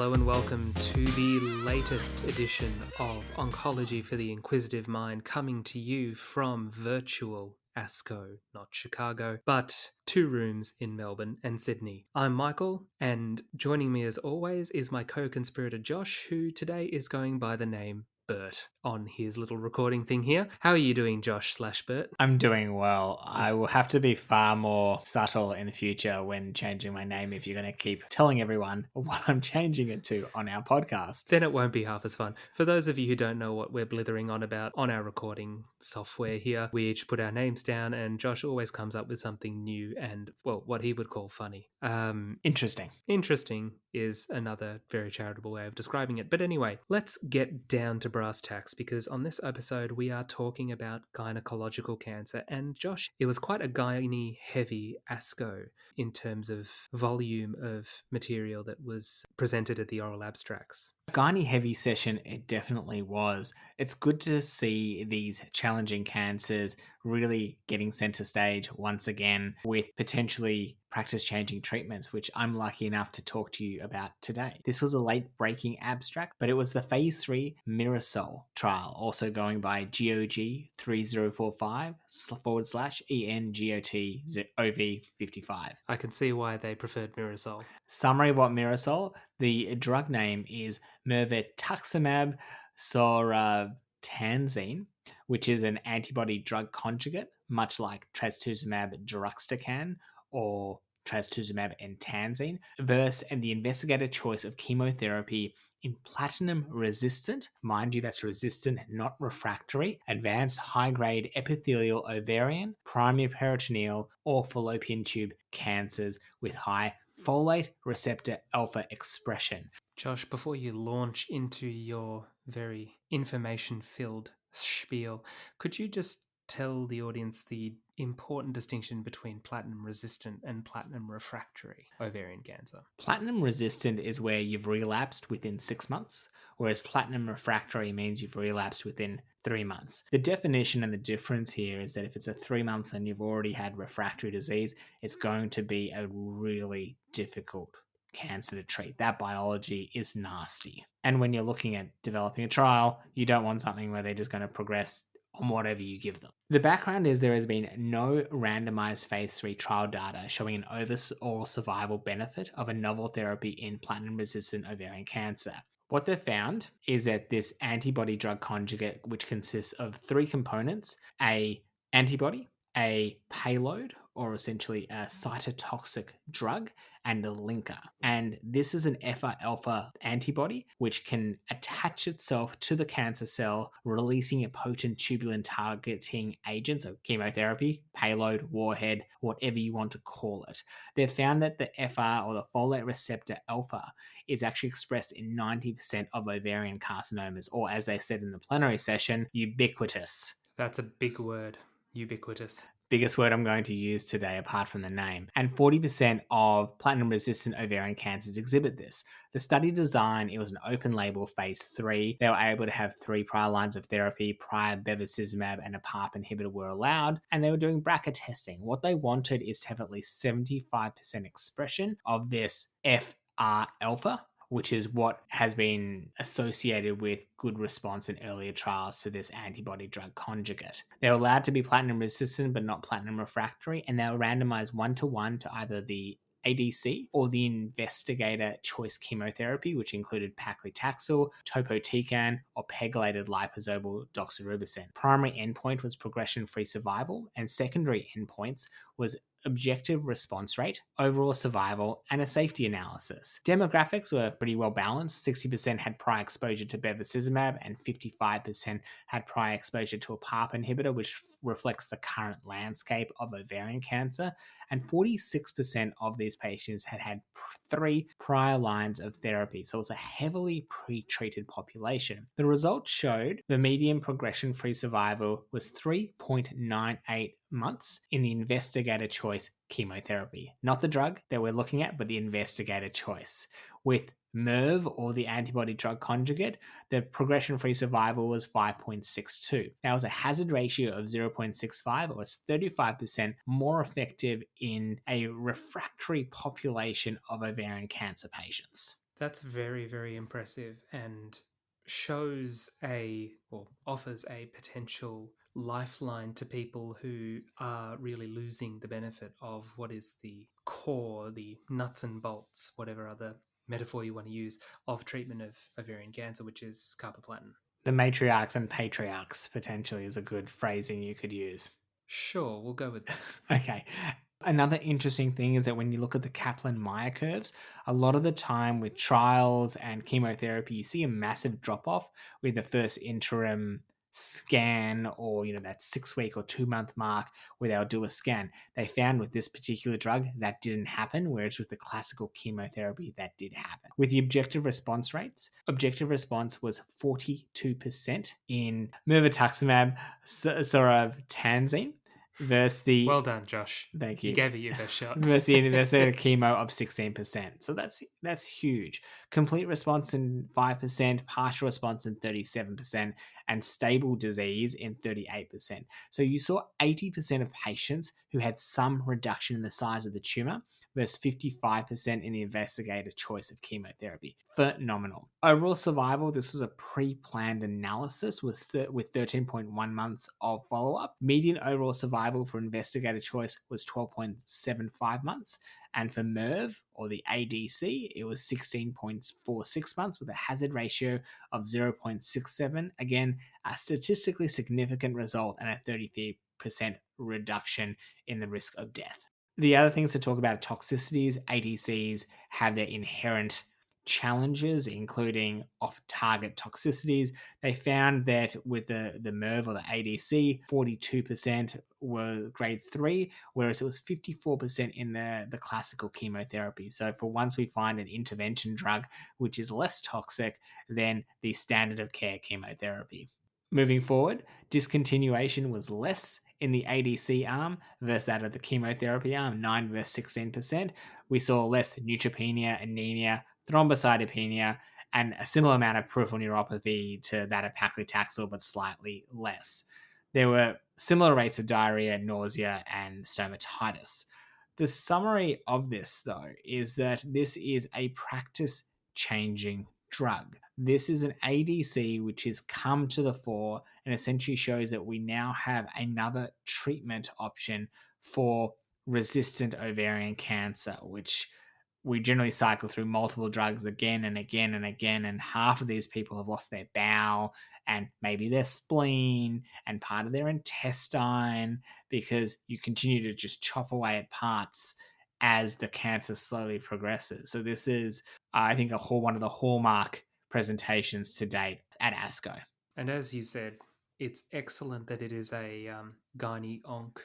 Hello and welcome to the latest edition of Oncology for the Inquisitive Mind, coming to you from virtual ASCO, not Chicago, but 2 rooms in Melbourne and Sydney. I'm Michael, and joining me as always is my co-conspirator Josh, who today is going by the name Bert on his little recording thing here. How are you doing, Josh/Bert? I'm doing well. I will have to be far more subtle in the future when changing my name if you're going to keep telling everyone what I'm changing it to on our podcast. Then it won't be half as fun. For those of you who don't know what we're blithering on about on our recording software here, we each put our names down and Josh always comes up with something new and, well, what he would call funny. Interesting. Interesting is another very charitable way of describing it. But anyway, let's get down to brass tacks, because on this episode we are talking about gynecological cancer. And Josh, it was quite a gynae-heavy ASCO in terms of volume of material that was presented at the oral abstracts. Gynae heavy session, it definitely was. It's good to see these challenging cancers really getting center stage once again with potentially practice-changing treatments, which I'm lucky enough to talk to you about today. This was a late-breaking abstract, but it was the phase 3 MIRASOL trial, also going by GOG 3045/ENGOT-OV55. I can see why they preferred Mirasol. Summary of what MIRASOL, the drug name is Mirvetuximab Soravtansine, which is an antibody drug conjugate, much like trastuzumab deruxtecan or trastuzumab and tansine, versus the investigator choice of chemotherapy in platinum-resistant, mind you, that's resistant, not refractory, advanced high-grade epithelial ovarian, primary peritoneal, or fallopian tube cancers with high folate receptor alpha expression. Josh, before you launch into your very information-filled spiel, could you just tell the audience the important distinction between platinum-resistant and platinum-refractory ovarian cancer? Platinum-resistant is where you've relapsed within 6 months, whereas platinum-refractory means you've relapsed within 3 months. The definition and the difference here is that if it's a 3 months and you've already had refractory disease, it's going to be a really difficult cancer to treat. That biology is nasty. And when you're looking at developing a trial, you don't want something where they're just going to progress on whatever you give them. The background is there has been no randomized phase 3 trial data showing an overall survival benefit of a novel therapy in platinum-resistant ovarian cancer. What they've found is that this antibody drug conjugate, which consists of 3 components, a antibody, a payload, or essentially a cytotoxic drug, and a linker. And this is an FR-alpha antibody, which can attach itself to the cancer cell, releasing a potent tubulin targeting agent, so chemotherapy, payload, warhead, whatever you want to call it. They've found that the FR, or the folate receptor alpha, is actually expressed in 90% of ovarian carcinomas, or as they said in the plenary session, ubiquitous. That's a big word, ubiquitous. Biggest word I'm going to use today apart from the name. And 40% of platinum-resistant ovarian cancers exhibit this. The study design, it was an open label phase 3. They were able to have 3 prior lines of therapy, prior bevacizumab and a PARP inhibitor were allowed, and they were doing BRCA testing. What they wanted is to have at least 75% expression of this FR-alpha, which is what has been associated with good response in earlier trials to this antibody drug conjugate. They were allowed to be platinum resistant but not platinum refractory, and they were randomized 1-to-1 to either the ADC or the investigator choice chemotherapy, which included paclitaxel, topotecan, or pegylated liposomal doxorubicin. Primary endpoint was progression-free survival, and secondary endpoints was objective response rate, overall survival, and a safety analysis. Demographics were pretty well balanced. 60% had prior exposure to bevacizumab and 55% had prior exposure to a PARP inhibitor, which reflects the current landscape of ovarian cancer. And 46% of these patients had had 3 prior lines of therapy. So it's a heavily pre-treated population. The results showed the median progression-free survival was 3.98 months in the investigator choice chemotherapy. Not the drug that we're looking at, but the investigator choice. With MIRV, or the antibody drug conjugate, the progression-free survival was 5.62. That was a hazard ratio of 0.65, or it's 35% more effective in a refractory population of ovarian cancer patients. That's very, very impressive and shows or offers a potential lifeline to people who are really losing the benefit of what is the core, the nuts and bolts, whatever other metaphor you want to use, of treatment of ovarian cancer, which is carboplatin. The matriarchs and patriarchs potentially is a good phrasing you could use. Sure, we'll go with that. Okay. Another interesting thing is that when you look at the Kaplan-Meier curves, a lot of the time with trials and chemotherapy, you see a massive drop-off with the first interim scan, or that 6 week or 2 month mark where they'll do a scan. They found with this particular drug that didn't happen, whereas with the classical chemotherapy that did happen. With the objective response rates, objective response was 42% in Mirvetuximab Soravtansine versus Well the done, Josh. thank You you gave it your best shot. versus the investigator chemo of 16%. So that's huge. Complete response in 5%, partial response in 37%, and stable disease in 38%. So you saw 80% of patients who had some reduction in the size of the tumor versus 55% in the investigator choice of chemotherapy. Phenomenal. Overall survival, this was a pre-planned analysis with 13.1 months of follow-up. Median overall survival for investigator choice was 12.75 months. And for MERV, or the ADC, it was 16.46 months with a hazard ratio of 0.67. Again, a statistically significant result and a 33% reduction in the risk of death. The other things to talk about are toxicities. ADCs have their inherent challenges, including off-target toxicities. They found that with the MERV or the ADC, 42% were grade 3, whereas it was 54% in the classical chemotherapy. So for once we find an intervention drug which is less toxic than the standard of care chemotherapy. Moving forward, discontinuation was less in the ADC arm versus that of the chemotherapy arm, 9 versus 16%. We saw less neutropenia, anemia, thrombocytopenia, and a similar amount of peripheral neuropathy to that of paclitaxel, but slightly less. There were similar rates of diarrhea, nausea, and stomatitis. The summary of this, though, is that this is a practice changing drug. This is an ADC which has come to the fore and essentially shows that we now have another treatment option for resistant ovarian cancer, which we generally cycle through multiple drugs again and again and again, and half of these people have lost their bowel and maybe their spleen and part of their intestine because you continue to just chop away at parts as the cancer slowly progresses. So this is, I think, one of the hallmark presentations to date at ASCO. And as you said, it's excellent that it is a gynae-onc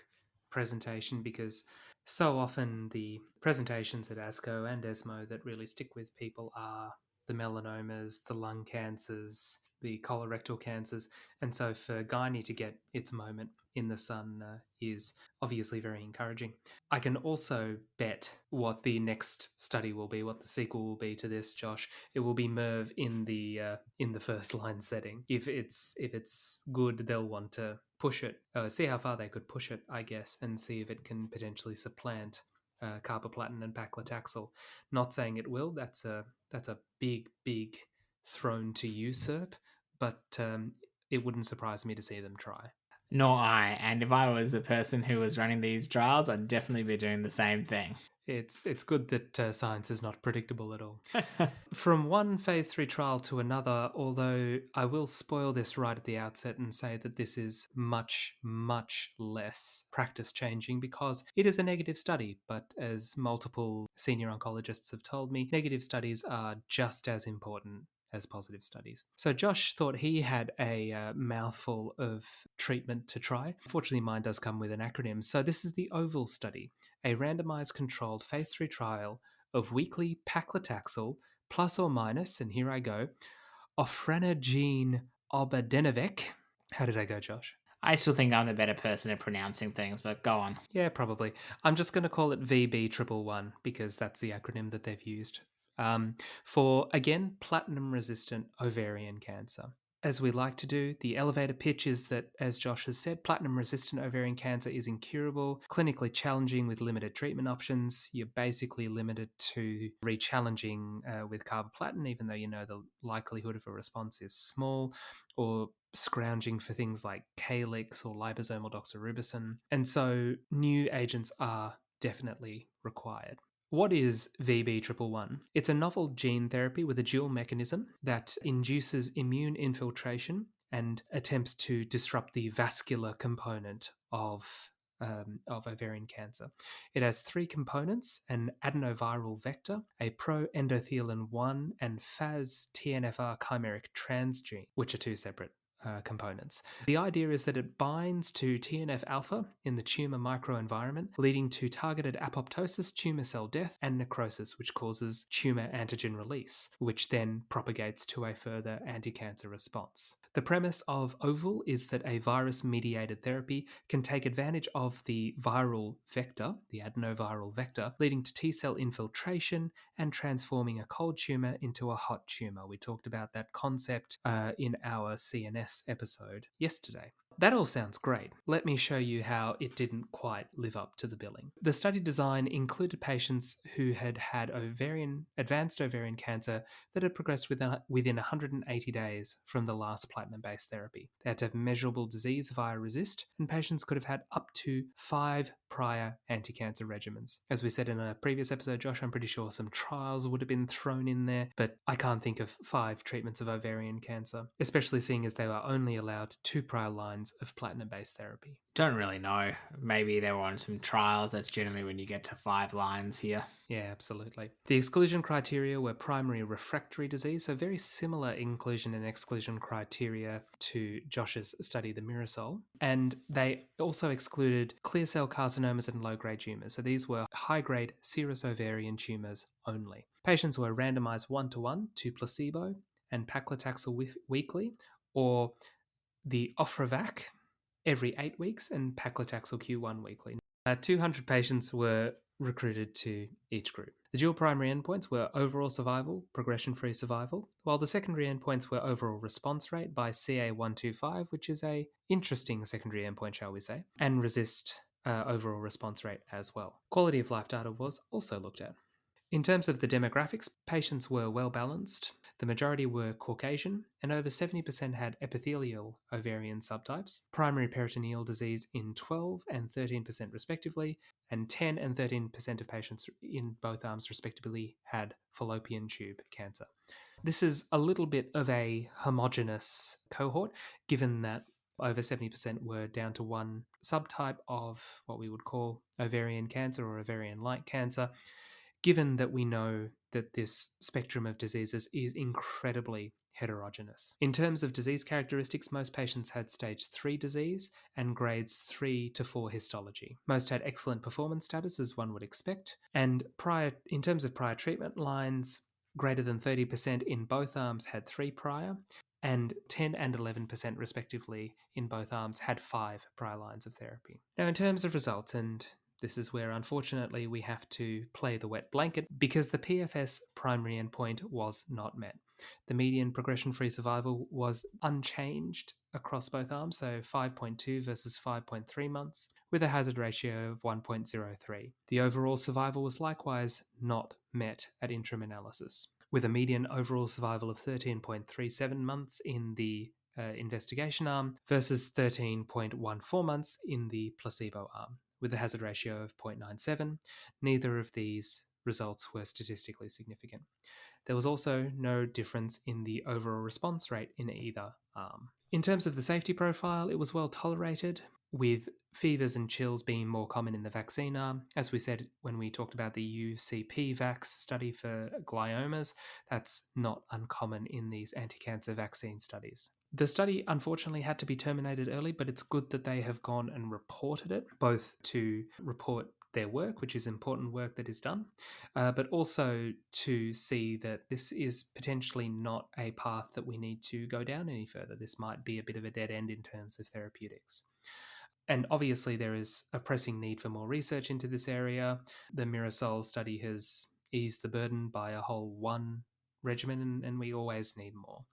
presentation, because so often the presentations at ASCO and ESMO that really stick with people are the melanomas, the lung cancers, the colorectal cancers. And so for gynae to get its moment in the sun is obviously very encouraging. I can also bet what the next study will be, what the sequel will be to this, Josh. It will be MERV in the first line setting. If it's good, they'll want to push it, see how far they could push it, I guess, and see if it can potentially supplant carboplatin and paclitaxel. Not saying it will. That's a big throne to usurp, but it wouldn't surprise me to see them try. Nor I. And if I was the person who was running these trials, I'd definitely be doing the same thing. It's good that science is not predictable at all. From one phase 3 trial to another, although I will spoil this right at the outset and say that this is much, much less practice changing because it is a negative study. But as multiple senior oncologists have told me, negative studies are just as important as positive studies. So Josh thought he had a mouthful of treatment to try. Unfortunately, mine does come with an acronym. So this is the OVAL study, a randomized controlled phase 3 trial of weekly paclitaxel plus or minus, and here I go, ofranergene obadenovec. How did I go, Josh? I still think I'm the better person at pronouncing things, but go on. Yeah, probably. I'm just going to call it VB111 because that's the acronym that they've used for, again, platinum-resistant ovarian cancer. As we like to do, the elevator pitch is that, as Josh has said, platinum-resistant ovarian cancer is incurable, clinically challenging with limited treatment options. You're basically limited to re-challenging with carboplatin, even though you know the likelihood of a response is small, or scrounging for things like Calyx or liposomal doxorubicin. And so new agents are definitely required. What is VB111? It's a novel gene therapy with a dual mechanism that induces immune infiltration and attempts to disrupt the vascular component of ovarian cancer. It has three components: an adenoviral vector, a pro-endothelin 1 and Fas TNFR chimeric transgene, which are two separate components. The idea is that it binds to TNF alpha in the tumor microenvironment, leading to targeted apoptosis, tumor cell death, and necrosis, which causes tumor antigen release, which then propagates to a further anti-cancer response. The premise of OVAL is that a virus-mediated therapy can take advantage of the viral vector, the adenoviral vector, leading to T-cell infiltration and transforming a cold tumor into a hot tumor. We talked about that concept in our CNS episode yesterday. That all sounds great. Let me show you how it didn't quite live up to the billing. The study design included patients who had had advanced ovarian cancer that had progressed within 180 days from the last platinum-based therapy. They had to have measurable disease via RECIST, and patients could have had up to 5 prior anti-cancer regimens. As we said in a previous episode, Josh, I'm pretty sure some trials would have been thrown in there, but I can't think of 5 treatments of ovarian cancer, especially seeing as they were only allowed 2 prior lines of platinum-based therapy. Don't really know. Maybe they were on some trials. That's generally when you get to 5 lines here. Yeah, absolutely. The exclusion criteria were primary refractory disease, so very similar inclusion and exclusion criteria to Josh's study, the MIRASOL. And they also excluded clear cell carcinomas and low-grade tumours. So these were high-grade serous ovarian tumours only. Patients were randomized 1-to-1 to placebo and paclitaxel weekly, or the ofranergene every 8 weeks and paclitaxel Q1 weekly. 200 patients were recruited to each group. The dual primary endpoints were overall survival, progression-free survival, while the secondary endpoints were overall response rate by CA125, which is a interesting secondary endpoint, shall we say, and RECIST overall response rate as well. Quality of life data was also looked at. In terms of the demographics, patients were well balanced. The majority were Caucasian, and over 70% had epithelial ovarian subtypes, primary peritoneal disease in 12 and 13% respectively, and 10 and 13% of patients in both arms respectively had fallopian tube cancer. This is a little bit of a homogeneous cohort, given that over 70% were down to one subtype of what we would call ovarian cancer or ovarian-like cancer, given that we know that this spectrum of diseases is incredibly heterogeneous. In terms of disease characteristics, most patients had stage 3 disease and grades 3 to 4 histology. Most had excellent performance status, as one would expect, and in terms of prior treatment lines, greater than 30% in both arms had 3 prior, and 10 and 11% respectively in both arms had 5 prior lines of therapy. Now, in terms of results, and this is where, unfortunately, we have to play the wet blanket because the PFS primary endpoint was not met. The median progression-free survival was unchanged across both arms, so 5.2 versus 5.3 months, with a hazard ratio of 1.03. The overall survival was likewise not met at interim analysis, with a median overall survival of 13.37 months in the investigation arm versus 13.14 months in the placebo arm, with a hazard ratio of 0.97. Neither of these results were statistically significant. There was also no difference in the overall response rate in either arm. In terms of the safety profile, it was well tolerated, with fevers and chills being more common in the vaccine arm. As we said when we talked about the UCP-VAX study for gliomas, that's not uncommon in these anti-cancer vaccine studies. The study unfortunately had to be terminated early, but it's good that they have gone and reported it, both to report their work, which is important work that is done, but also to see that this is potentially not a path that we need to go down any further. This might be a bit of a dead end in terms of therapeutics. And obviously there is a pressing need for more research into this area. The MIRASOL study has eased the burden by a whole 1 regimen, and we always need more.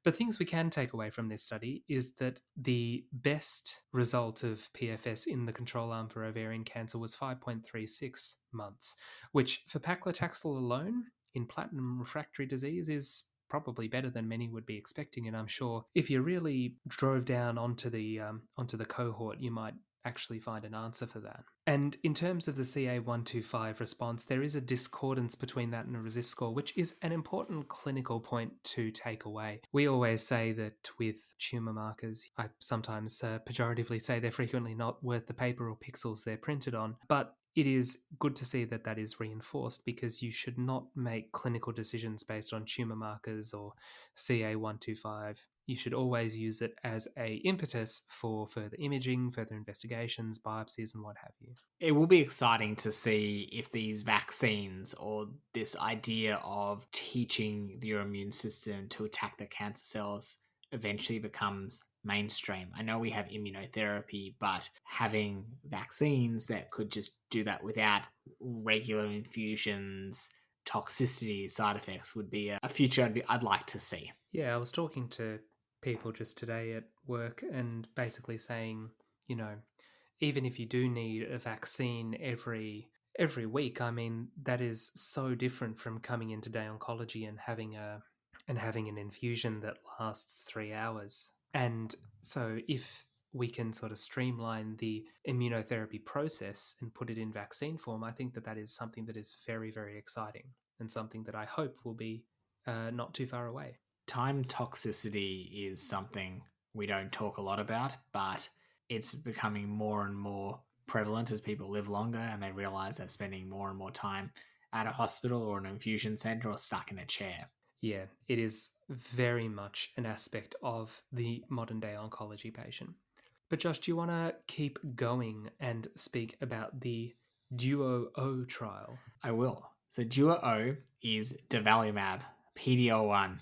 But things we can take away from this study is that the best result of PFS in the control arm for ovarian cancer was 5.36 months, which for paclitaxel alone in platinum refractory disease is probably better than many would be expecting. And I'm sure if you really drove down onto the cohort, you might actually find an answer for that. And in terms of the CA125 response, there is a discordance between that and a RECIST score, which is an important clinical point to take away. We always say that with tumour markers, I sometimes pejoratively say they're frequently not worth the paper or pixels they're printed on, but it is good to see that that is reinforced, because you should not make clinical decisions based on tumour markers or CA125. You should always use it as a impetus for further imaging, further investigations, biopsies, and what have you. It will be exciting to see if these vaccines or this idea of teaching your immune system to attack the cancer cells eventually becomes mainstream. I know we have immunotherapy, but having vaccines that could just do that without regular infusions, toxicity, side effects would be a future I'd like to see. Yeah, I was talking to people just today at work and basically saying, you know, even if you do need a vaccine every week, I mean, that is so different from coming into day oncology and having an infusion that lasts 3 hours. And so if we can sort of streamline the immunotherapy process and put it in vaccine form, I think that that is something that is very, very exciting and something that I hope will be not too far away. Time toxicity is something we don't talk a lot about, but it's becoming more and more prevalent as people live longer and they realize that spending more and more time at a hospital or an infusion center or stuck in a chair. Yeah, it is very much an aspect of the modern day oncology patient. But Josh, do you want to keep going and speak about the Duo O trial? I will. So Duo O is durvalumab, PD-L1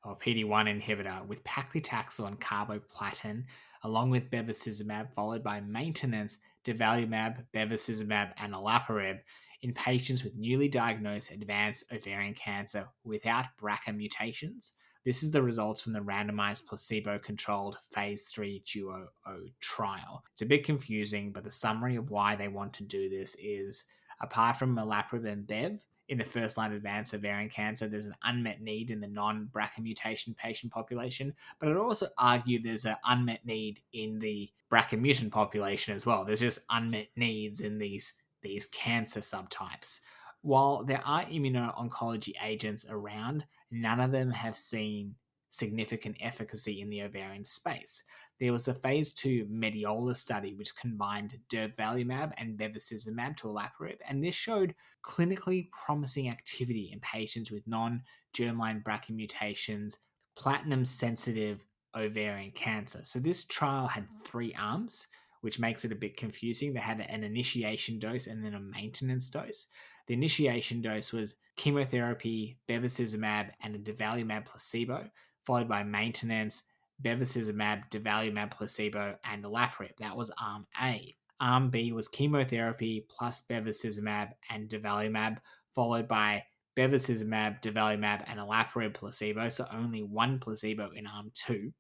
or PD-1 inhibitor with paclitaxel and carboplatin, along with bevacizumab, followed by maintenance durvalumab, bevacizumab, and olaparib in patients with newly diagnosed advanced ovarian cancer without BRCA mutations. This is the results from the randomized placebo-controlled phase 3 Duo O trial. It's a bit confusing, but the summary of why they want to do this is, apart from olaparib and bev, in the first line advanced ovarian cancer, there's an unmet need in the non-BRCA mutation patient population, but I'd also argue there's an unmet need in the BRCA mutant population as well. There's just unmet needs in these cancer subtypes. While there are immuno-oncology agents around, none of them have seen significant efficacy in the ovarian space. There was the phase 2 Mediola study, which combined durvalumab and bevacizumab to olaparib, and this showed clinically promising activity in patients with non-germline BRCA mutations, platinum-sensitive ovarian cancer. So this trial had 3 arms, which makes it a bit confusing. They had an initiation dose and then a maintenance dose. The initiation dose was chemotherapy, bevacizumab, and a durvalumab placebo, followed by maintenance, bevacizumab, durvalumab placebo, and olaparib. That was Arm A. Arm B was chemotherapy plus bevacizumab and durvalumab, followed by bevacizumab, durvalumab, and olaparib placebo, so only one placebo in Arm 2.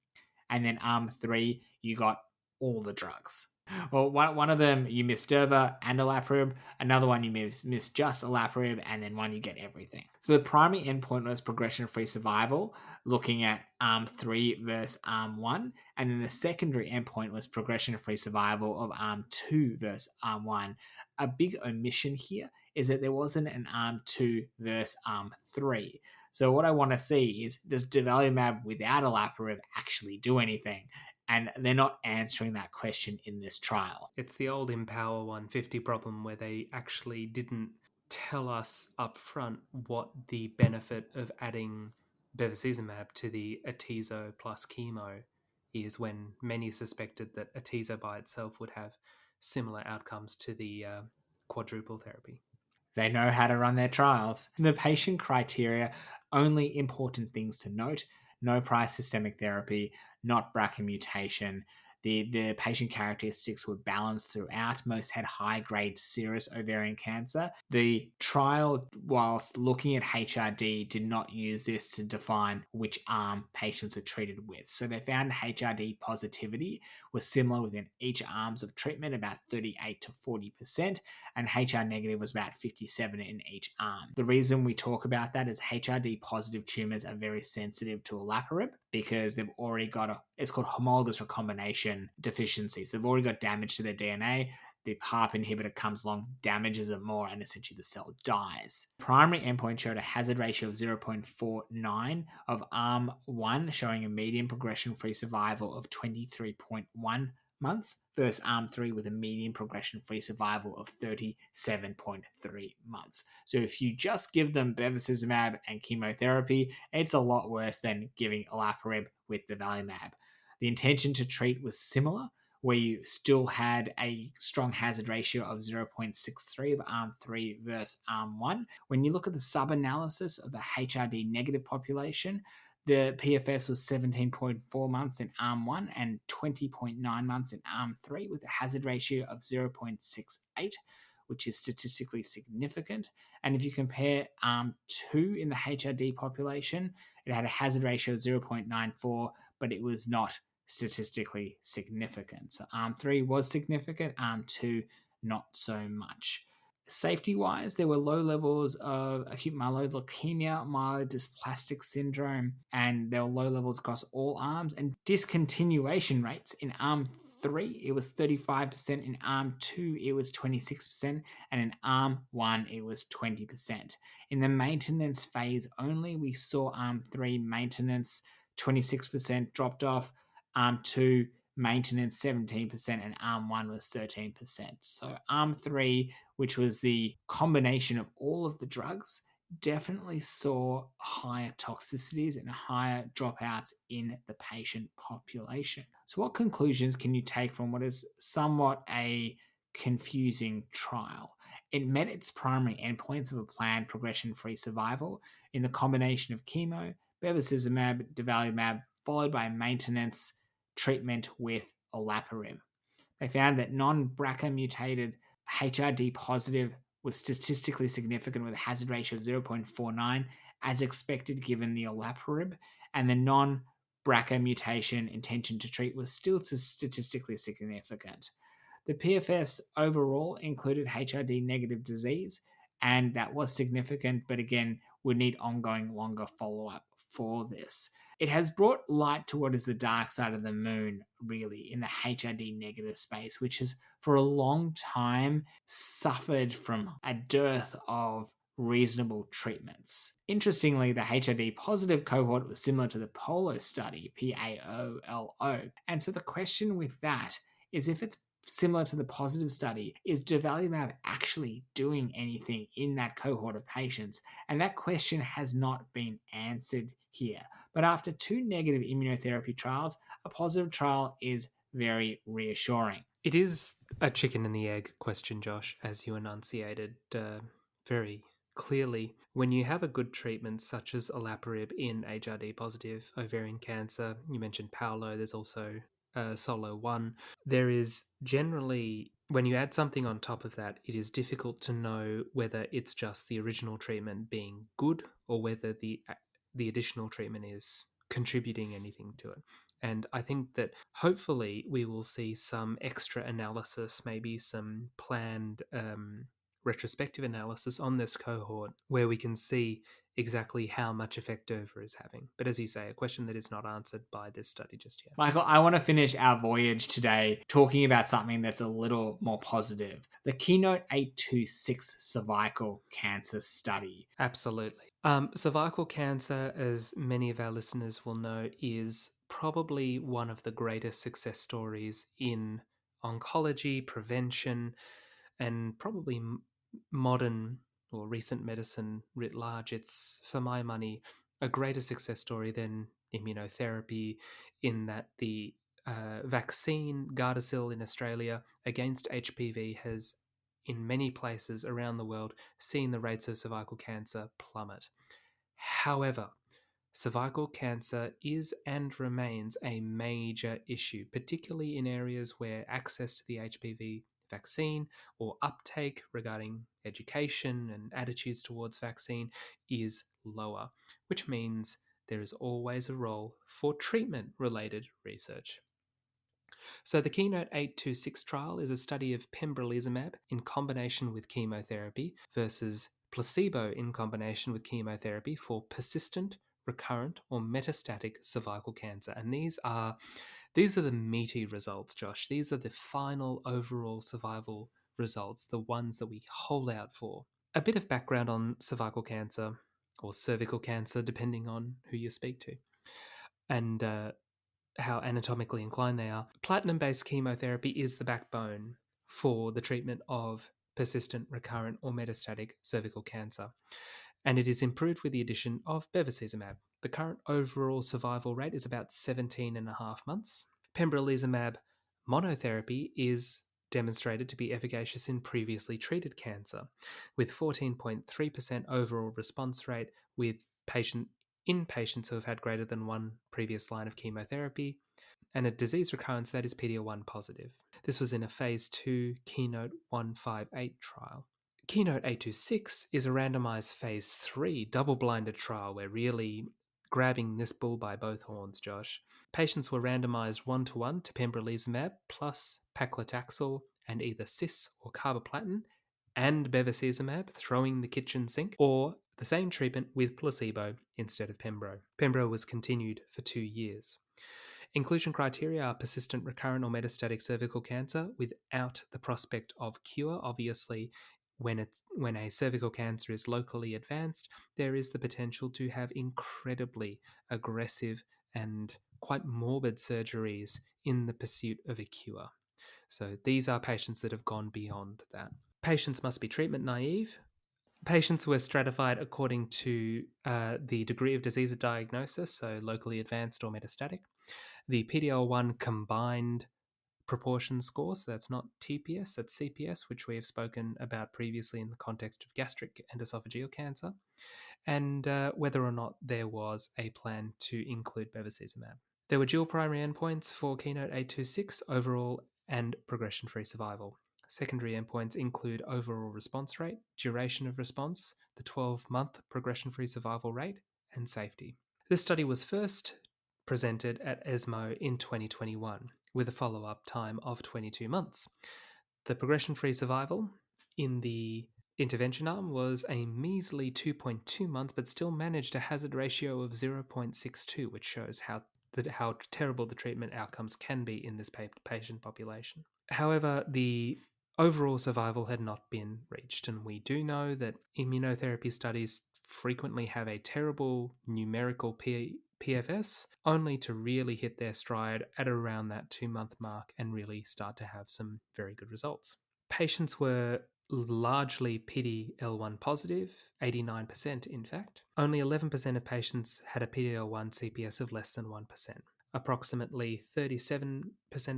And then Arm 3, you got all the drugs. Well, one of them you miss durva and olaparib, another one you miss just olaparib, and then one you get everything. So the primary endpoint was progression-free survival, looking at Arm 3 versus Arm 1, and then the secondary endpoint was progression-free survival of Arm 2 versus Arm 1. A big omission here is that there wasn't an Arm 2 versus Arm 3. So what I want to see is, does durvalumab without olaparib actually do anything? And they're not answering that question in this trial. It's the old Empower 150 problem where they actually didn't tell us up front what the benefit of adding bevacizumab to the atezo plus chemo is, when many suspected that atezo by itself would have similar outcomes to the quadruple therapy. They know how to run their trials. The patient criteria, only important things to note: no prior systemic therapy, not BRCA mutation, The patient characteristics were balanced throughout. Most had high-grade serous ovarian cancer. The trial, whilst looking at HRD, did not use this to define which arm patients were treated with. So they found HRD positivity was similar within each arms of treatment, about 38 to 40%, and HR negative was about 57 in each arm. The reason we talk about that is HRD positive tumors are very sensitive to olaparib because they've already got it's called homologous recombination deficiency. So they've already got damage to their DNA. The PARP inhibitor comes along, damages it more, and essentially the cell dies. Primary endpoint showed a hazard ratio of 0.49 of arm 1, showing a median progression-free survival of 23.1 months versus arm 3 with a median progression-free survival of 37.3 months. So if you just give them bevacizumab and chemotherapy, it's a lot worse than giving olaparib with durvalumab. The intention to treat was similar, where you still had a strong hazard ratio of 0.63 of arm 3 versus arm 1. When you look at the sub-analysis of the HRD negative population, the PFS was 17.4 months in arm 1 and 20.9 months in arm 3, with a hazard ratio of 0.68, which is statistically significant. And if you compare arm 2 in the HRD population, it had a hazard ratio of 0.94, but it was not statistically significant. So arm 3 was significant, arm 2 not so much. Safety-wise, there were low levels of acute myeloid leukemia, myelodysplastic syndrome, and there were low levels across all arms. And discontinuation rates in arm 3, it was 35%. In arm 2, it was 26%. And in arm 1, it was 20%. In the maintenance phase only, we saw arm 3 maintenance 26% dropped off, arm 2 maintenance 17%, and arm 1 was 13%. So arm 3, which was the combination of all of the drugs, definitely saw higher toxicities and higher dropouts in the patient population. So what conclusions can you take from what is somewhat a confusing trial? It met its primary endpoints of a planned progression-free survival in the combination of chemo, bevacizumab, durvalumab, followed by maintenance treatment with olaparib. They found that non-BRCA mutated HRD positive was statistically significant with a hazard ratio of 0.49, as expected given the olaparib, and the non-BRCA mutation intention to treat was still statistically significant. The PFS overall included HRD negative disease, and that was significant, but again, would need ongoing longer follow-up for this. It has brought light to what is the dark side of the moon, really, in the HRD negative space, which has for a long time suffered from a dearth of reasonable treatments. Interestingly, the HRD positive cohort was similar to the POLO study, PAOLO. And so the question with that is, if it's similar to the positive study, is durvalumab actually doing anything in that cohort of patients? And that question has not been answered here. But after 2 negative immunotherapy trials, a positive trial is very reassuring. It is a chicken and the egg question, Josh, as you enunciated very clearly. When you have a good treatment such as olaparib in HRD positive ovarian cancer, you mentioned Paolo, there's also Solo 1, there is generally, when you add something on top of that, it is difficult to know whether it's just the original treatment being good or whether the additional treatment is contributing anything to it. And I think that hopefully we will see some extra analysis, maybe some planned retrospective analysis on this cohort where we can see exactly how much effect Dover is having. But as you say, a question that is not answered by this study just yet. Michael, I want to finish our voyage today talking about something that's a little more positive. The Keynote 826 cervical cancer study. Absolutely. Cervical cancer, as many of our listeners will know, is probably one of the greatest success stories in oncology, prevention, and probably modern or recent medicine writ large. It's, for my money, a greater success story than immunotherapy, in that the vaccine Gardasil in Australia against HPV has, in many places around the world, seen the rates of cervical cancer plummet. However, cervical cancer is and remains a major issue, particularly in areas where access to the HPV vaccine or uptake regarding education and attitudes towards vaccine is lower, which means there is always a role for treatment related research. So, the Keynote 826 trial is a study of pembrolizumab in combination with chemotherapy versus placebo in combination with chemotherapy for persistent, recurrent, or metastatic cervical cancer. And these are the meaty results, Josh. These are the final overall survival results, the ones that we hold out for. A bit of background on cervical cancer or cervical cancer, depending on who you speak to, and how anatomically inclined they are. Platinum based chemotherapy is the backbone for the treatment of persistent, recurrent, or metastatic cervical cancer, and it is improved with the addition of bevacizumab. The current overall survival rate is about 17 and a half months. Pembrolizumab monotherapy is demonstrated to be efficacious in previously treated cancer, with 14.3% overall response rate in patients who have had greater than one previous line of chemotherapy, and a disease recurrence that is PD-L1 positive. This was in a phase 2 Keynote 158 trial. Keynote 826 is a randomized phase 3 double-blinded trial. We're really grabbing this bull by both horns, Josh. Patients were randomized 1-to-1 to pembrolizumab plus paclitaxel and either cis or carboplatin and bevacizumab, throwing the kitchen sink, or the same treatment with placebo instead of pembro. Pembro was continued for 2 years. Inclusion criteria are persistent, recurrent, or metastatic cervical cancer without the prospect of cure. Obviously, when a cervical cancer is locally advanced, there is the potential to have incredibly aggressive and quite morbid surgeries in the pursuit of a cure. So these are patients that have gone beyond that. Patients must be treatment naive. Patients were stratified according to the degree of disease at diagnosis, so locally advanced or metastatic. The PD-L1 combined proportion score, so that's not TPS, that's CPS, which we have spoken about previously in the context of gastric and esophageal cancer, and whether or not there was a plan to include bevacizumab. There were dual primary endpoints for Keynote 826, overall and progression-free survival. Secondary endpoints include overall response rate, duration of response, the 12-month progression-free survival rate, and safety. This study was first presented at ESMO in 2021 with a follow-up time of 22 months. The progression-free survival in the intervention arm was a measly 2.2 months, but still managed a hazard ratio of 0.62, which shows how terrible the treatment outcomes can be in this patient population. However, the overall survival had not been reached, and we do know that immunotherapy studies frequently have a terrible numerical PFS, only to really hit their stride at around that 2-month mark and really start to have some very good results. Patients were largely PD-L1 positive, 89% in fact. Only 11% of patients had a PD-L1 CPS of less than 1%. Approximately 37%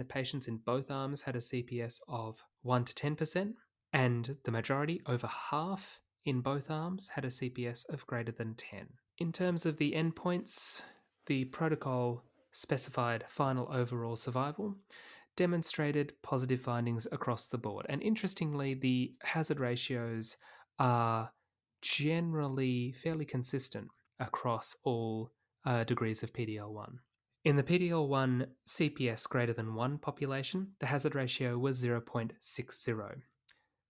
of patients in both arms had a CPS of 1 to 10%, and the majority, over half in both arms, had a CPS of greater than 10. In terms of the endpoints, the protocol specified final overall survival demonstrated positive findings across the board. And interestingly, the hazard ratios are generally fairly consistent across all degrees of PD-L1. In the PD-L1 CPS greater than 1 population, the hazard ratio was 0.60,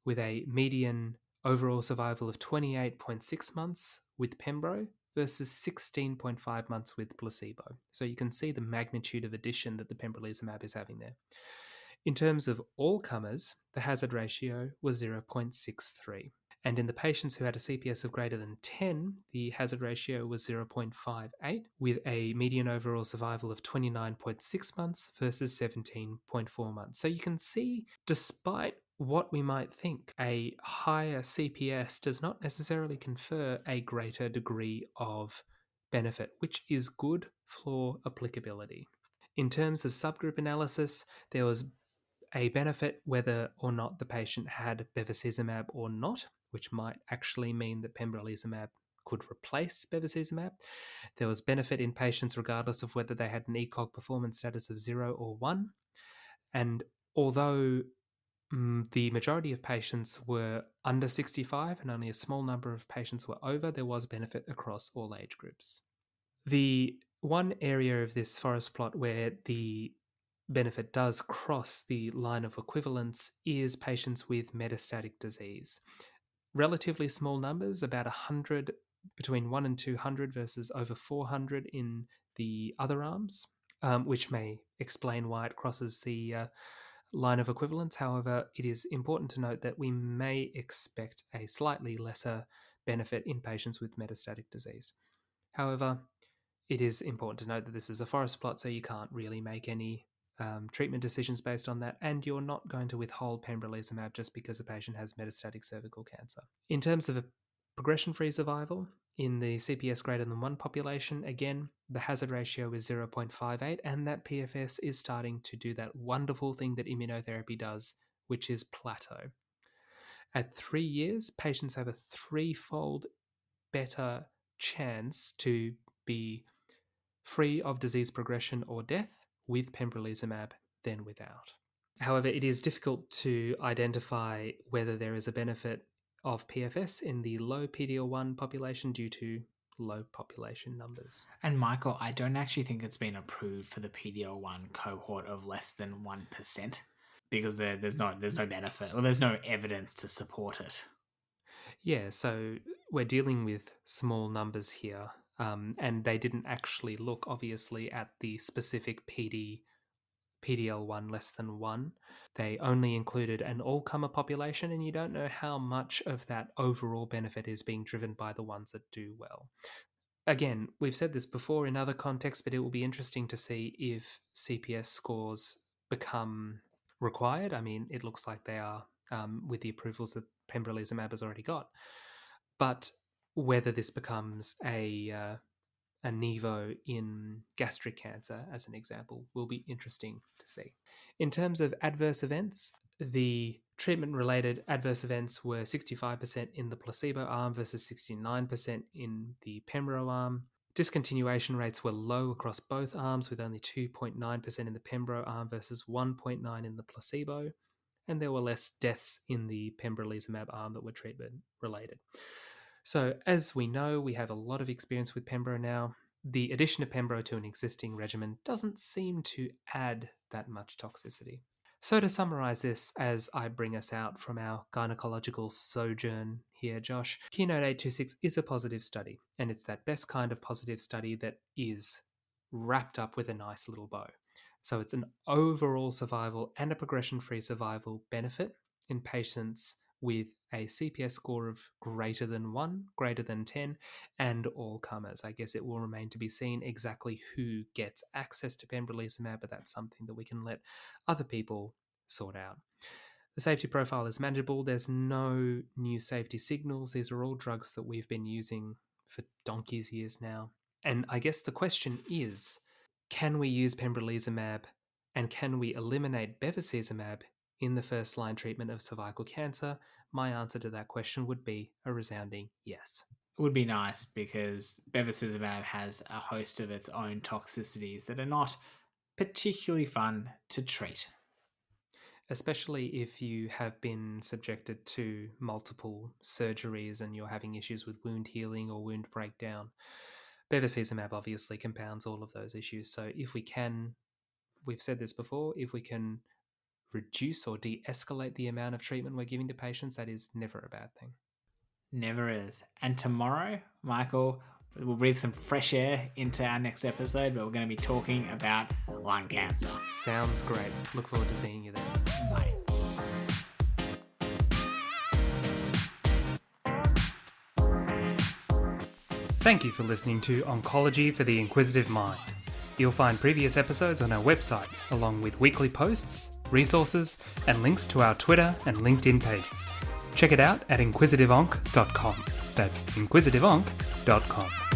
with a median overall survival of 28.6 months with pembro versus 16.5 months with placebo. So you can see the magnitude of addition that the pembrolizumab is having there. In terms of all comers, the hazard ratio was 0.63. And in the patients who had a CPS of greater than 10, the hazard ratio was 0.58, with a median overall survival of 29.6 months versus 17.4 months. So you can see, despite what we might think, a higher CPS does not necessarily confer a greater degree of benefit, which is good for applicability. In terms of subgroup analysis, there was a benefit whether or not the patient had bevacizumab or not, which might actually mean that pembrolizumab could replace bevacizumab. There was benefit in patients regardless of whether they had an ECOG performance status of 0 or 1. And although the majority of patients were under 65 and only a small number of patients were over, there was benefit across all age groups. The one area of this forest plot where the benefit does cross the line of equivalence is patients with metastatic disease. Relatively small numbers, about 100, between 1 and 200 versus over 400 in the other arms, which may explain why it crosses the line of equivalence. However, it is important to note that we may expect a slightly lesser benefit in patients with metastatic disease. However, it is important to note that this is a forest plot, so you can't really make any treatment decisions based on that, and you're not going to withhold pembrolizumab just because a patient has metastatic cervical cancer. In terms of a progression-free survival, in the CPS greater than 1 population, again, the hazard ratio is 0.58, and that PFS is starting to do that wonderful thing that immunotherapy does, which is plateau. At 3 years, patients have a 3-fold better chance to be free of disease progression or death with pembrolizumab than without. However, it is difficult to identify whether there is a benefit of PFS in the low PD-L1 population due to low population numbers. And Michael, I don't actually think it's been approved for the PD-L1 cohort of less than 1% because there's no benefit, or there's no evidence to support it. Yeah, so we're dealing with small numbers here, and they didn't actually look, obviously, at the specific PDL1 less than 1. They only included an all-comer population, and you don't know how much of that overall benefit is being driven by the ones that do well. Again, we've said this before in other contexts, but it will be interesting to see if CPS scores become required. I mean, it looks like they are with the approvals that pembrolizumab has already got. But whether this becomes a Nivo in gastric cancer, as an example, will be interesting to see. In terms of adverse events, the treatment-related adverse events were 65% in the placebo arm versus 69% in the pembro arm. Discontinuation rates were low across both arms, with only 2.9% in the pembro arm versus 1.9% in the placebo, and there were less deaths in the pembrolizumab arm that were treatment-related. So, as we know, we have a lot of experience with pembro now. The addition of pembro to an existing regimen doesn't seem to add that much toxicity. So, to summarize this, as I bring us out from our gynecological sojourn here, Josh, Keynote 826 is a positive study, and it's that best kind of positive study that is wrapped up with a nice little bow. So, it's an overall survival and a progression-free survival benefit in patients with a CPS score of greater than 1, greater than 10, and all comers. I guess it will remain to be seen exactly who gets access to pembrolizumab, but that's something that we can let other people sort out. The safety profile is manageable. There's no new safety signals. These are all drugs that we've been using for donkey's years now. And I guess the question is, can we use pembrolizumab and can we eliminate bevacizumab in the first-line treatment of cervical cancer? My answer to that question would be a resounding yes. It would be nice because bevacizumab has a host of its own toxicities that are not particularly fun to treat. Especially if you have been subjected to multiple surgeries and you're having issues with wound healing or wound breakdown. Bevacizumab obviously compounds all of those issues. So if we can, we've said this before, if we can reduce or de-escalate the amount of treatment we're giving to patients, that is never a bad thing. Never is. And tomorrow, Michael, we'll breathe some fresh air into our next episode, but we're going to be talking about lung cancer. Sounds great. Look forward to seeing you there. Bye. Thank you for listening to Oncology for the Inquisitive Mind. You'll find previous episodes on our website, along with weekly posts, resources, and links to our Twitter and LinkedIn pages. Check it out at inquisitiveonc.com. That's inquisitiveonc.com.